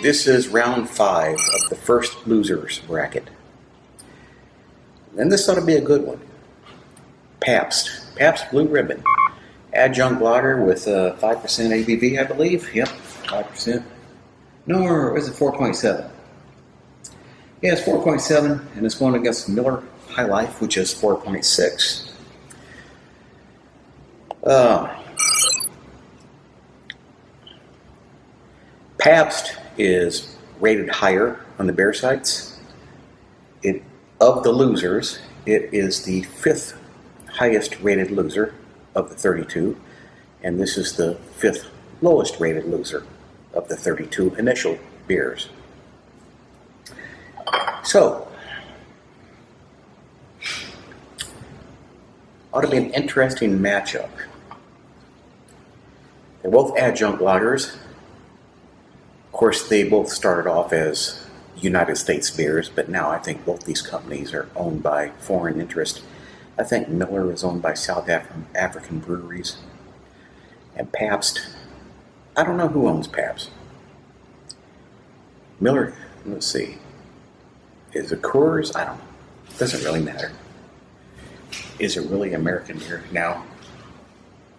This is round 5 of the first losers bracket. And this ought to be a good one. Pabst Blue Ribbon. Adjunct lager with 5% ABV, I believe. Yep, 5%. No, or is it 4.7? Yeah, it's 4.7, and it's going against Miller High Life, which is 4.6. Pabst is rated higher on the beer sites. Of the losers, it is the 5th highest rated loser of the 32, and this is the 5th lowest rated loser of the 32 initial beers. So, ought to be an interesting matchup. They're both adjunct lagers. Of course, they both started off as United States beers, but now I think both these companies are owned by foreign interest. I think Miller is owned by South African breweries. And Pabst, I don't know who owns Pabst. Miller, let's see. Is it Coors? I don't know. Doesn't really matter. Is it really American beer now?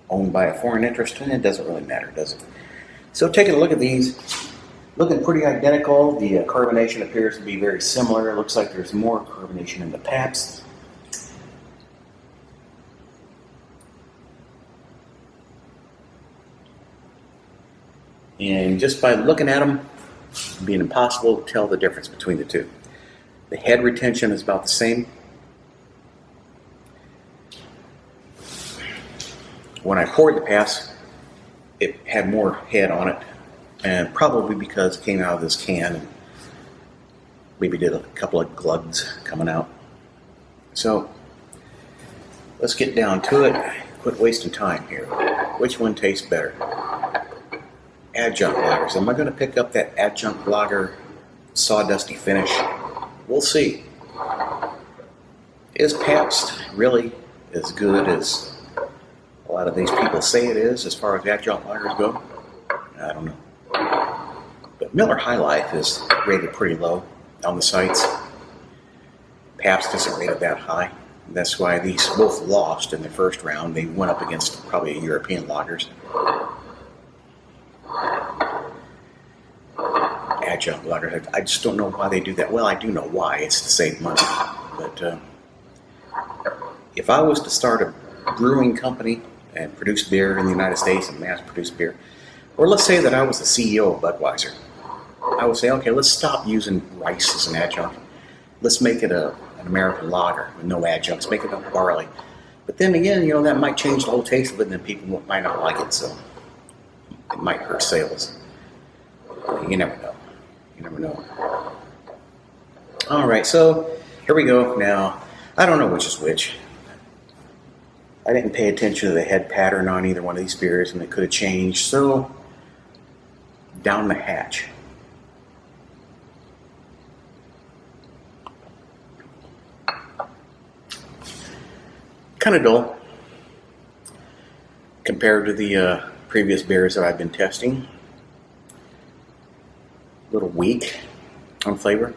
Owned by a foreign interest? It doesn't really matter, does it? So taking a look at these, looking pretty identical. The carbonation appears to be very similar. It looks like there's more carbonation in the Pabst. And just by looking at them, it'd be impossible to tell the difference between the two. The head retention is about the same. When I poured the Pabst, it had more head on it, and probably because it came out of this can and maybe did a couple of glugs coming out. So let's get down to it. Quit wasting time here. Which one tastes better? Adjunct lagers. Am I going to pick up that adjunct lager sawdusty finish? We'll see. Is Pabst really as good as a lot of these people say it is as far as adjunct lagers go? I don't know. But Miller High Life is rated pretty low on the sites. Pabst isn't rated that high. That's why these both lost in the first round. They went up against probably European lagers. Adjunct lagers. I just don't know why they do that. Well, I do know why. It's to save money. But if I was to start a brewing company and produce beer in the United States and mass produce beer, or let's say that I was the CEO of Budweiser, I would say, okay, let's stop using rice as an adjunct. Let's make it an American lager with no adjuncts. Make it a barley. But then again, that might change the whole taste of it, and then people might not like it, so it might hurt sales. You never know. You never know. All right, so here we go. Now, I don't know which is which. I didn't pay attention to the head pattern on either one of these beers, and it could have changed. So, down the hatch. Kind of dull compared to the previous beers that I've been testing. A little weak on flavor,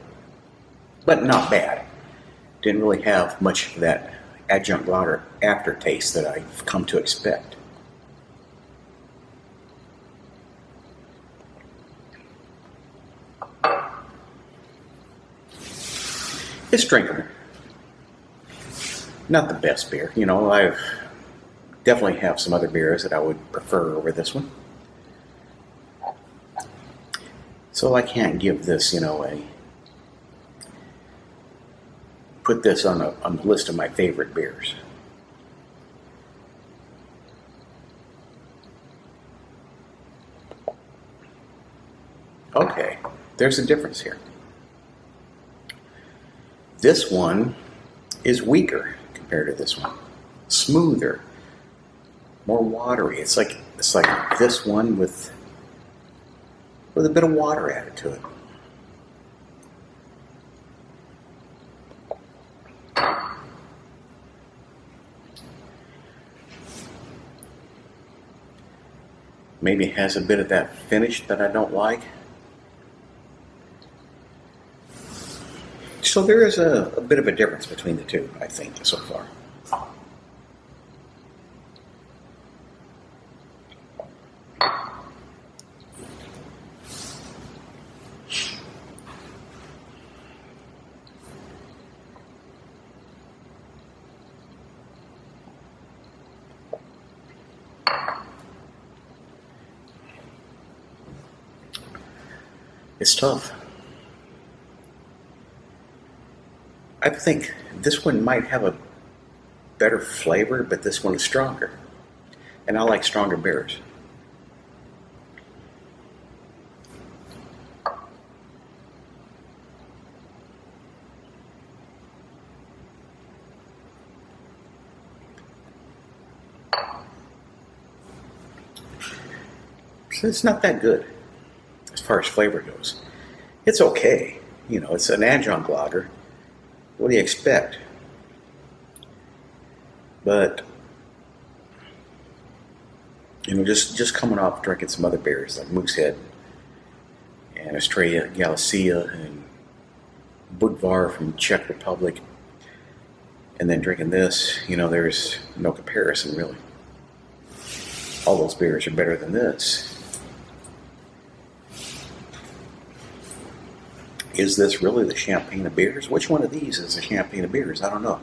but not bad. Didn't really have much of that adjunct lager aftertaste that I've come to expect. It's drinkable. Not the best beer. I definitely have some other beers that I would prefer over this one. So I can't give this, put this on the list of my favorite beers. Okay, there's a difference here. This one is weaker compared to this one. Smoother, more watery. It's like this one with a bit of water added to it. Maybe it has a bit of that finish that I don't like. So there is a bit of a difference between the two, I think, so far. It's tough. I think this one might have a better flavor, but this one is stronger. And I like stronger beers. So it's not that good as far as flavor goes. It's okay. You know, it's an adjunct lager. What do you expect? But, you know, just coming off drinking some other beers like Moosehead and Estrella Galicia and Budvar from Czech Republic, and then drinking this, you know, there's no comparison really. All those beers are better than this. Is this really the champagne of beers? Which one of these is the champagne of beers? I don't know.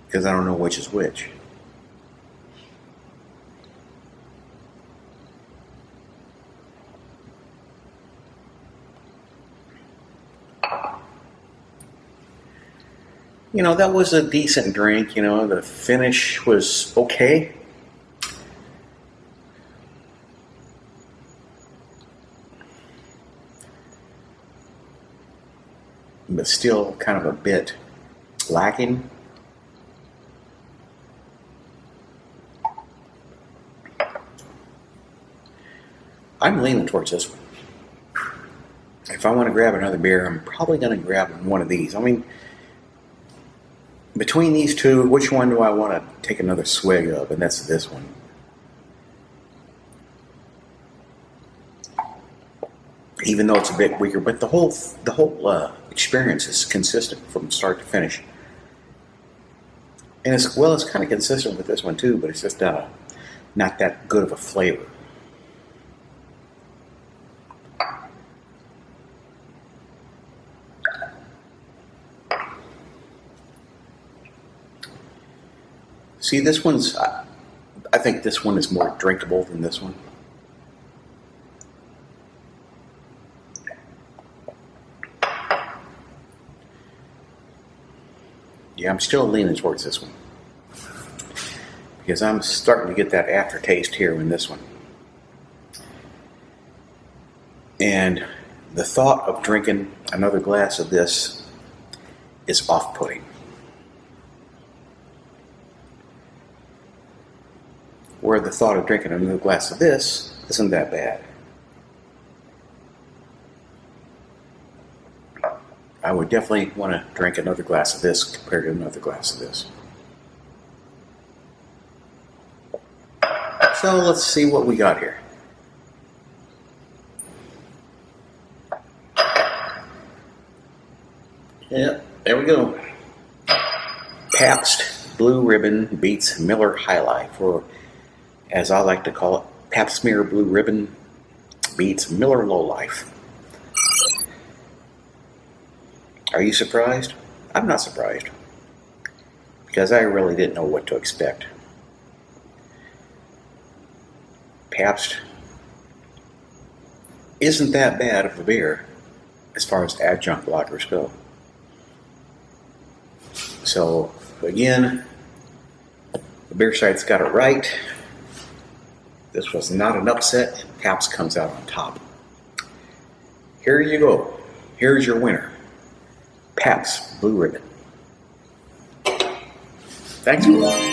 Because I don't know which is which. You know, that was a decent drink. You know, the finish was okay. But still kind of a bit lacking. I'm leaning towards this one. If I want to grab another beer, I'm probably going to grab one of these. I mean, between these two, which one do I want to take another swig of? And that's this one. Even though it's a bit weaker, but the whole experience is consistent from start to finish. And it's kind of consistent with this one too, but it's just not that good of a flavor. See, this one's, I think this one is more drinkable than this one. Yeah, I'm still leaning towards this one. Because I'm starting to get that aftertaste here in this one. And the thought of drinking another glass of this is off-putting. Where the thought of drinking another glass of this isn't that bad. I would definitely want to drink another glass of this compared to another glass of this. So let's see what we got here. Yep, there we go. Pabst Blue Ribbon beats Miller High Life, or as I like to call it, Pabst Smear Blue Ribbon beats Miller Low Life. Are you surprised? I'm not surprised, because I really didn't know what to expect. Pabst isn't that bad of a beer as far as adjunct lagers go. So again, the beer site's got it right. This was not an upset, and Pabst comes out on top. Here you go. Here's your winner. Pabst Blue Ribbon. Thanks for watching.